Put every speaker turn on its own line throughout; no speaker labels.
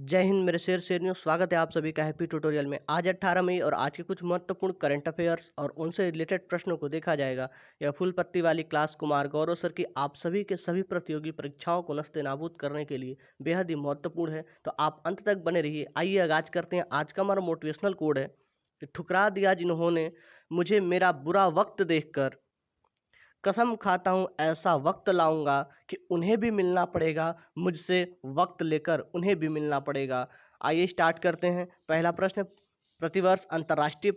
जय हिंद मेरे शेरनियों, स्वागत है आप सभी का हैप्पी ट्यूटोरियल में। आज 18 मई और आज के कुछ महत्वपूर्ण करंट अफेयर्स और उनसे रिलेटेड प्रश्नों को देखा जाएगा। यह फुल पत्ती वाली क्लास कुमार गौरव सर की आप सभी के सभी प्रतियोगी परीक्षाओं को नस्ते-नाबूद करने के लिए बेहद ही महत्वपूर्ण है, तो आप अंत तक बने रहिए। आइए आगाज करते हैं। आज का हमारा मोटिवेशनल कोड है कि ठुकरा दिया जिन्होंने मुझे मेरा बुरा वक्त देखकर, कसम खाता हूँ ऐसा वक्त लाऊंगा कि उन्हें भी मिलना पड़ेगा, मुझसे वक्त लेकर उन्हें भी मिलना पड़ेगा। आइए स्टार्ट करते हैं। पहला प्रश्न, प्रतिवर्ष अंतर्राष्ट्रीय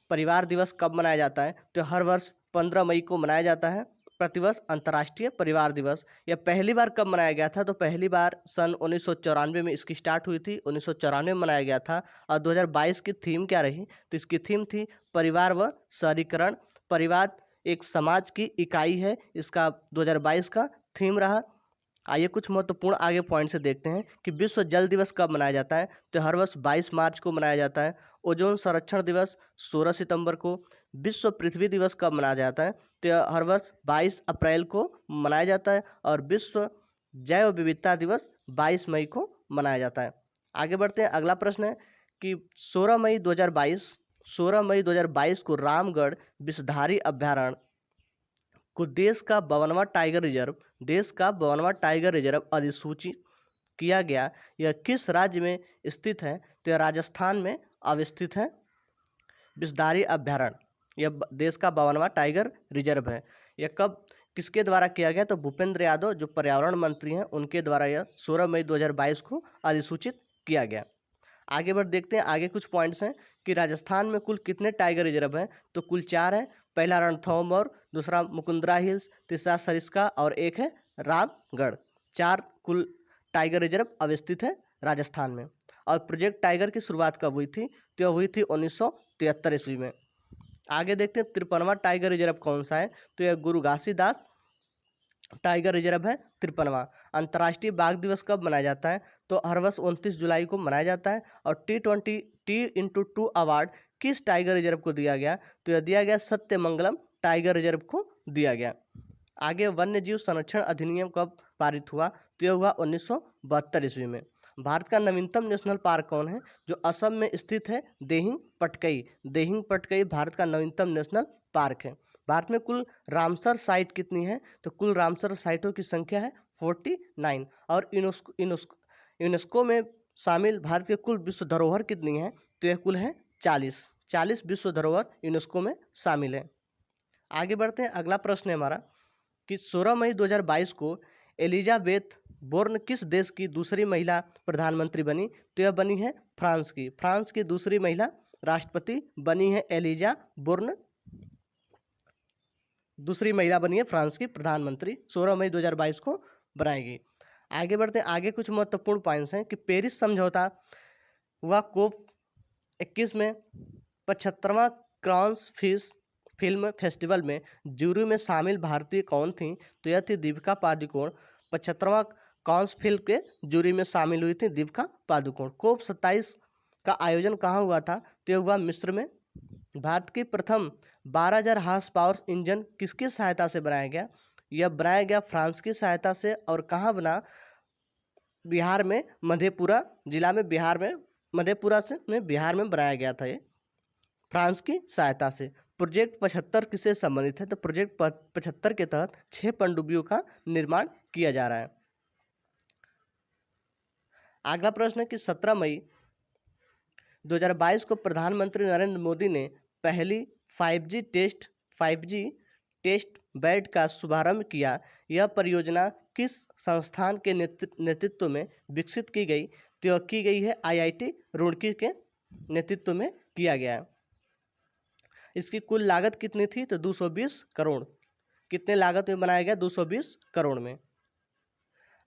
परिवार दिवस कब मनाया जाता है? तो हर वर्ष 15 मई को मनाया जाता है प्रतिवर्ष अंतर्राष्ट्रीय परिवार दिवस। यह पहली बार कब मनाया गया था? तो पहली बार सन 1994 में इसकी स्टार्ट हुई थी, 1994 में मनाया गया था। और 2022 की थीम क्या रही? तो इसकी थीम थी परिवार व शहरीकरण। परिवार एक समाज की इकाई है, इसका 2022 का थीम रहा। आइए कुछ महत्वपूर्ण आगे पॉइंट से देखते हैं कि विश्व जल दिवस कब मनाया जाता है? तो हर वर्ष 22 मार्च को मनाया जाता है। ओजोन संरक्षण दिवस 16 सितंबर को। विश्व पृथ्वी दिवस कब मनाया जाता है? तो हर वर्ष 22 अप्रैल को मनाया जाता है। और विश्व जैव विविधता दिवस 22 मई को मनाया जाता है। आगे बढ़ते हैं। अगला प्रश्न है कि 16 मई 2022 को रामगढ़ विषधारी अभ्यारण्य को देश का 52वां टाइगर रिजर्व अधिसूचित किया गया। यह किस राज्य में स्थित है? तो यह राजस्थान में अवस्थित है विषधारी अभ्यारण्य। यह देश का 52वां टाइगर रिजर्व है। यह कब किसके द्वारा किया गया? तो भूपेंद्र यादव जो पर्यावरण मंत्री हैं उनके द्वारा यह 16 मई 2022 को अधिसूचित किया गया। आगे बढ़ देखते हैं। आगे कुछ पॉइंट्स हैं कि राजस्थान में कुल कितने टाइगर रिजर्व हैं? तो कुल 4 हैं। पहला रणथंभौर, दूसरा मुकुंदरा हिल्स, तीसरा सरिस्का और एक है रामगढ़। 4 कुल टाइगर रिजर्व अवस्थित है राजस्थान में। और प्रोजेक्ट टाइगर की शुरुआत कब हुई थी? तो हुई थी 1973 ईस्वी में। आगे देखते हैं 53वां टाइगर रिजर्व कौन सा है? तो यह गुरु घासीदास टाइगर रिजर्व है 53वां। अंतर्राष्ट्रीय बाघ दिवस कब मनाया जाता है? तो हर वर्ष 29 जुलाई को मनाया जाता है। और T20T x2 अवार्ड किस टाइगर रिजर्व को दिया गया? तो यह दिया गया सत्यमंगलम टाइगर रिजर्व को दिया गया। आगे वन्य जीव संरक्षण अधिनियम कब पारित हुआ? तो यह हुआ 1972 ईस्वी में। भारत का नवीनतम नेशनल पार्क कौन है? जो असम में स्थित है देहिंग पटकई। देहिंग पटकई भारत का नवीनतम नेशनल पार्क है। भारत में कुल रामसर साइट कितनी है? तो कुल रामसर साइटों की संख्या है 49। और यूनेस्को में शामिल भारत के कुल विश्व धरोहर कितनी है? तो यह कुल है 40 विश्व धरोहर यूनेस्को में शामिल है। आगे बढ़ते हैं। अगला प्रश्न है हमारा कि 16 मई 2022 को एलिजाबेथ बोर्न किस देश की दूसरी महिला प्रधानमंत्री बनी? तो यह बनी है फ्रांस की। फ्रांस की दूसरी महिला राष्ट्रपति बनी है एलिजा बोर्न। दूसरी महिला बनी है फ्रांस की प्रधानमंत्री। 16 मई 2022 को बनाएगी। आगे बढ़ते हैं। आगे कुछ महत्वपूर्ण पॉइंट्स हैं कि पेरिस समझौता हुआ कोप 21 में। 75वां क्रॉन्स फिल्म फेस्टिवल में जूरी में शामिल भारतीय कौन थी? तो यह थी दीपिका पादुकोण। 75वां कांस फिल्म के जूरी में शामिल हुई थी दीपिका पादुकोण। कोप 27 का आयोजन कहाँ हुआ था? तो यह हुआ मिस्र में। भारत की प्रथम 12,000 हार्स पावर इंजन किसकी सहायता से बनाया गया? यह बनाया गया फ्रांस की सहायता से। और कहाँ बना? बिहार में मधेपुरा जिला में, बिहार में बनाया गया था ये फ्रांस की सहायता से। प्रोजेक्ट 75 किससे संबंधित है? तो प्रोजेक्ट 75 के तहत 6 पनडुब्बियों का निर्माण किया जा रहा है। अगला प्रश्न है कि 17 मई 2022 को प्रधानमंत्री नरेंद्र मोदी ने पहली 5G टेस्ट बेड का शुभारंभ किया। यह परियोजना किस संस्थान के नेतृत्व में विकसित की गई? तो यह की गई है IIT रुड़की के नेतृत्व में किया गया है। इसकी कुल लागत कितनी थी? तो 220 करोड़। कितने लागत में बनाया गया? 220 करोड़ में।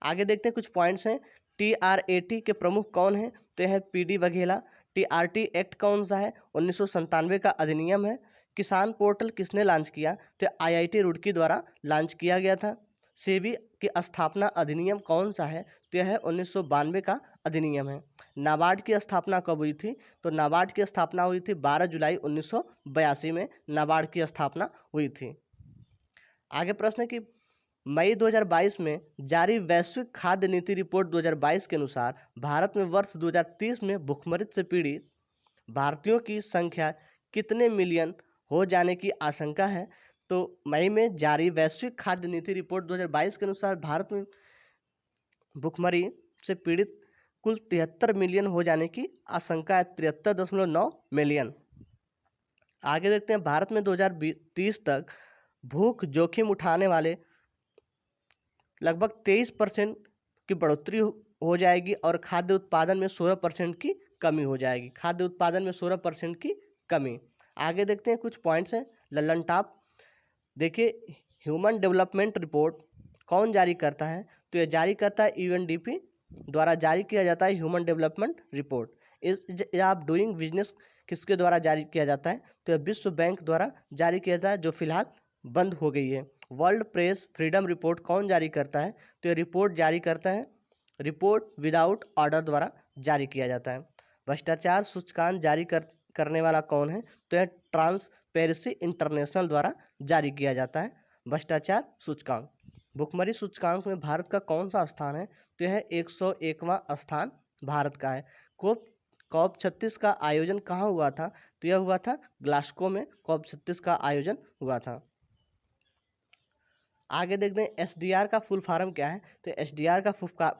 आगे देखते हैं कुछ पॉइंट्स हैं। TRAT के प्रमुख कौन हैं? तो यह है PD बघेला। TRT एक्ट कौन सा है? 1997 का अधिनियम है। किसान पोर्टल किसने लॉन्च किया? तो IIT रुड़की द्वारा लॉन्च किया गया था। सेबी की स्थापना अधिनियम कौन सा है? तो यह है 1992 का अधिनियम है। नाबार्ड की स्थापना कब हुई थी? तो नाबार्ड की स्थापना हुई थी 12 जुलाई 1982 में नाबार्ड की स्थापना हुई थी। आगे प्रश्न है कि मई 2022 में जारी वैश्विक खाद्य नीति रिपोर्ट 2022 के अनुसार भारत में वर्ष 2030 में भूखमरी से पीड़ित भारतीयों की संख्या कितने मिलियन हो जाने की आशंका है। तो मई में जारी वैश्विक खाद्य नीति रिपोर्ट 2022 के अनुसार भारत में भूखमरी से पीड़ित कुल 73 मिलियन हो जाने की आशंका है, 73.9 मिलियन। आगे देखते हैं, भारत में 2030 तक भूख जोखिम उठाने वाले लगभग 23% की बढ़ोतरी हो जाएगी और खाद्य उत्पादन में 16% की कमी हो जाएगी। खाद्य उत्पादन में 16% की कमी। आगे देखते हैं, कुछ पॉइंट्स हैं लल्लन टॉप। देखिए, ह्यूमन डेवलपमेंट रिपोर्ट कौन जारी करता है? तो यह जारी करता है यूएनडीपी द्वारा जारी किया जाता है ह्यूमन डेवलपमेंट रिपोर्ट। इज आप डूइंग बिजनेस किसके द्वारा जारी किया जाता है? तो यह विश्व बैंक द्वारा जारी किया जाता है, जो फिलहाल बंद हो गई है। वर्ल्ड प्रेस फ्रीडम रिपोर्ट कौन जारी करता है? तो ये रिपोर्ट जारी करता है रिपोर्ट विदाउट ऑर्डर द्वारा जारी किया जाता है। भ्रष्टाचार सूचकांक जारी करने वाला कौन है? तो यह ट्रांसपेरेंसी इंटरनेशनल द्वारा जारी किया जाता है भ्रष्टाचार सूचकांक। भुखमरी सूचकांक में भारत का कौन सा स्थान है? तो यह 101वां स्थान भारत का है। COP 36 का आयोजन कहाँ हुआ था? तो यह हुआ था ग्लासगो में COP 36 का आयोजन हुआ था। आगे देखते हैं SDR का फुल फॉर्म क्या है? तो SDR का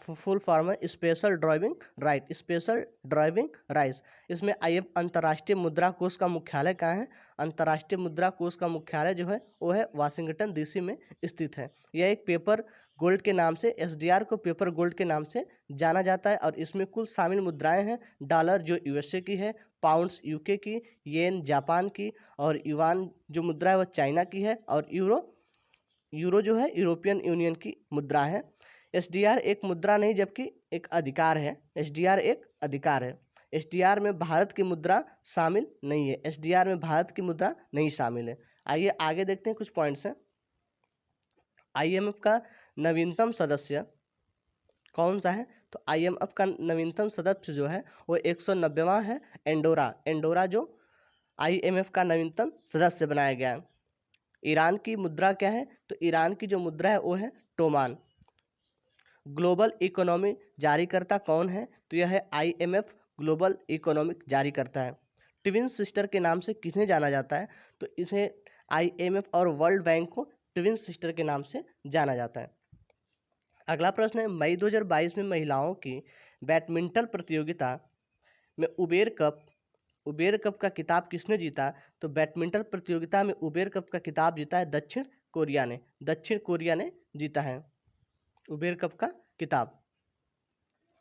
फुल फॉर्म है special driving right, special driving rights. इसमें IMF अंतर्राष्ट्रीय मुद्रा कोष का मुख्यालय कहाँ है? अंतर्राष्ट्रीय मुद्रा कोष का मुख्यालय जो है वो है वाशिंगटन DC में स्थित है। यह एक पेपर गोल्ड के नाम से, SDR को पेपर गोल्ड के नाम से जाना जाता है और इसमें कुल शामिल मुद्राएं हैं डॉलर जो USA की है, पाउंड्स UK की, येन जापान की और युआन जो मुद्रा है वह चाइना की है और यूरो जो है यूरोपियन यूनियन की मुद्रा है। SDR एक मुद्रा नहीं जबकि एक अधिकार है। SDR एक अधिकार है। SDR में भारत की मुद्रा शामिल नहीं है। SDR में भारत की मुद्रा नहीं शामिल है। आइए आगे देखते हैं, कुछ पॉइंट्स हैं। IMF का नवीनतम सदस्य कौन सा है? तो IMF का नवीनतम सदस्य जो है वो 190वां है, एंडोरा जो IMF का नवीनतम सदस्य बनाया गया है। ईरान की मुद्रा क्या है? तो ईरान की जो मुद्रा है वो है टोमान। ग्लोबल इकोनॉमी जारी करता कौन है? तो यह है IMF ग्लोबल इकोनॉमिक जारी करता है। ट्विन सिस्टर के नाम से किसे जाना जाता है? तो इसे IMF और वर्ल्ड बैंक को ट्विन सिस्टर के नाम से जाना जाता है। अगला प्रश्न है, मई 2022 में महिलाओं की बैडमिंटन प्रतियोगिता में उबेर कप का खिताब किसने जीता? तो बैडमिंटन प्रतियोगिता में उबेर कप का खिताब जीता है दक्षिण कोरिया ने जीता है उबेर कप का खिताब।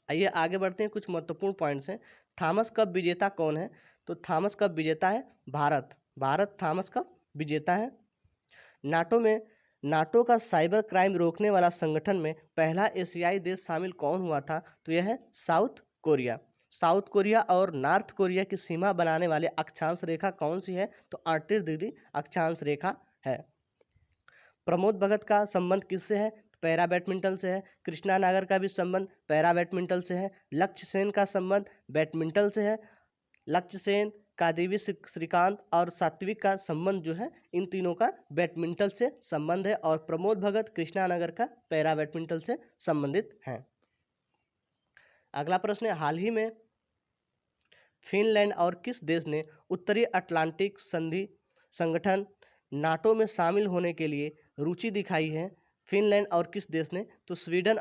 आइए आगे बढ़ते हैं, कुछ महत्वपूर्ण पॉइंट्स हैं। थॉमस कप विजेता कौन है? तो थॉमस कप विजेता है भारत थॉमस कप विजेता है। नाटो का साइबर क्राइम रोकने वाला संगठन में पहला एशियाई देश शामिल कौन हुआ था? तो यह है साउथ कोरिया और नॉर्थ कोरिया की सीमा बनाने वाले अक्षांश रेखा कौन सी है? तो 38 डिग्री अक्षांश रेखा है। प्रमोद भगत का संबंध किससे है? पैरा बैडमिंटन से है। कृष्णा नागर का भी संबंध पैरा बैडमिंटन से है। लक्ष्य सेन का संबंध बैडमिंटन से है। लक्ष्य सेन, कादेवी श्रीकांत और सात्विक का संबंध जो है इन तीनों का बैडमिंटन से संबंध है और प्रमोद भगत कृष्णा नगर का पैरा बैडमिंटन से संबंधित हैं। अगला प्रश्न है, हाल ही में फिनलैंड और किस देश ने उत्तरी अटलांटिक संधि संगठन नाटो में शामिल होने के लिए रुचि दिखाई है? फिनलैंड और किस देश ने? तो स्वीडन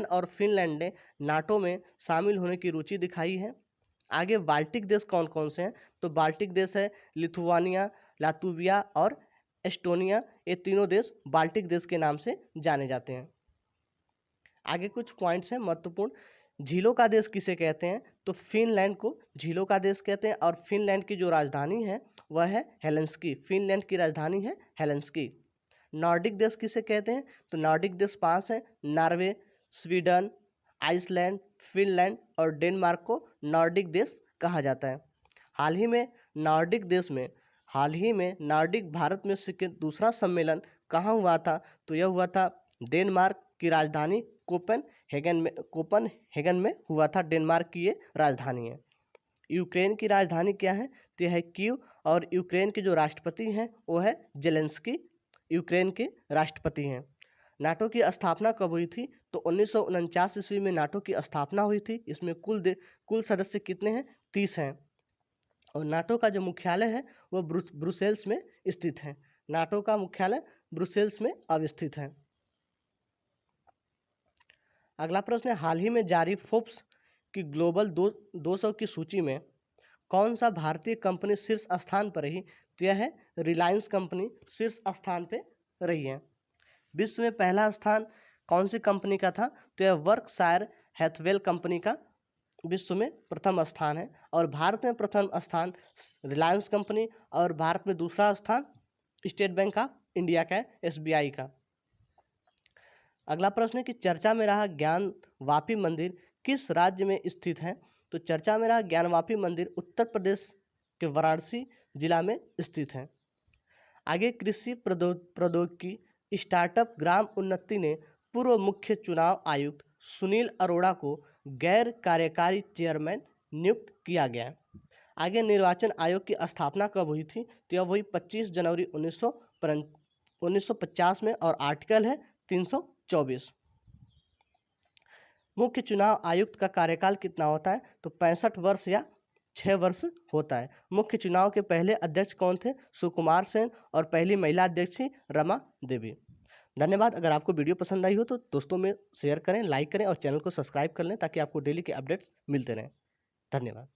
और फिनलैंड ने नाटो में शामिल होने की रुचि दिखाई है। आगे बाल्टिक देश कौन कौन से हैं? तो बाल्टिक देश है लिथुआनिया, लातविया और एस्टोनिया। ये तीनों देश बाल्टिक देश के नाम से जाने जाते हैं। आगे कुछ पॉइंट्स हैं महत्वपूर्ण। झीलों का देश किसे कहते हैं? तो फिनलैंड को झीलों का देश कहते हैं और फिनलैंड की जो राजधानी है वह है हेलेंस्की। फिनलैंड की राजधानी है हेलेंस्की। नॉर्डिक देश किसे कहते हैं? तो नॉर्डिक देश 5 हैं, नॉर्वे, स्वीडन, आइसलैंड, फिनलैंड और डेनमार्क को नॉर्डिक देश कहा जाता है। हाल ही में नॉर्डिक भारत में के दूसरा सम्मेलन कहाँ हुआ था? तो यह हुआ था डेनमार्क की राजधानी कोपनहेगन में हुआ था। डेनमार्क की ये राजधानी है। यूक्रेन की राजधानी क्या है? तो यह है कीव और यूक्रेन के जो राष्ट्रपति हैं वो है जेलेंस्की, यूक्रेन के राष्ट्रपति हैं। नाटो की स्थापना कब हुई थी? तो 1949 ईस्वी में नाटो की स्थापना हुई थी। इसमें कुल सदस्य कितने हैं? 30 हैं। और नाटो का जो मुख्यालय है वो ब्रुसेल्स में स्थित है। नाटो का मुख्यालय ब्रुसेल्स में अवस्थित है। अगला प्रश्न है, हाल ही में जारी फोर्ब्स की ग्लोबल 200 की सूची में कौन सा भारतीय कंपनी शीर्ष स्थान पर रही? तो यह है रिलायंस कंपनी शीर्ष स्थान पे रही है। विश्व में पहला स्थान कौन सी कंपनी का था? तो यह वर्कशायर हैथवेल कंपनी का विश्व में प्रथम स्थान है। और भारत में प्रथम स्थान रिलायंस कंपनी और भारत में दूसरा स्थान स्टेट बैंक ऑफ इंडिया का है, SBI का। अगला प्रश्न है कि चर्चा में रहा ज्ञानवापी मंदिर किस राज्य में स्थित है? तो चर्चा में रहा ज्ञानवापी मंदिर उत्तर प्रदेश के वाराणसी जिला में स्थित है। आगे, कृषि प्रौद्योगिकी स्टार्टअप ग्राम उन्नति ने पूर्व मुख्य चुनाव आयुक्त सुनील अरोड़ा को गैर कार्यकारी चेयरमैन नियुक्त किया गया। आगे, निर्वाचन आयोग की स्थापना कब हुई थी? तो यह हुई 25 जनवरी 1950 में और आर्टिकल है 324। मुख्य चुनाव आयुक्त का कार्यकाल कितना होता है? तो 65 वर्ष या 6 वर्ष होता है। मुख्य चुनाव के पहले अध्यक्ष कौन थे? सुकुमार सेन। और पहली महिला अध्यक्ष थी रमा देवी। धन्यवाद। अगर आपको वीडियो पसंद आई हो तो दोस्तों में शेयर करें, लाइक करें और चैनल को सब्सक्राइब कर लें ताकि आपको डेली के अपडेट्स मिलते रहें। धन्यवाद।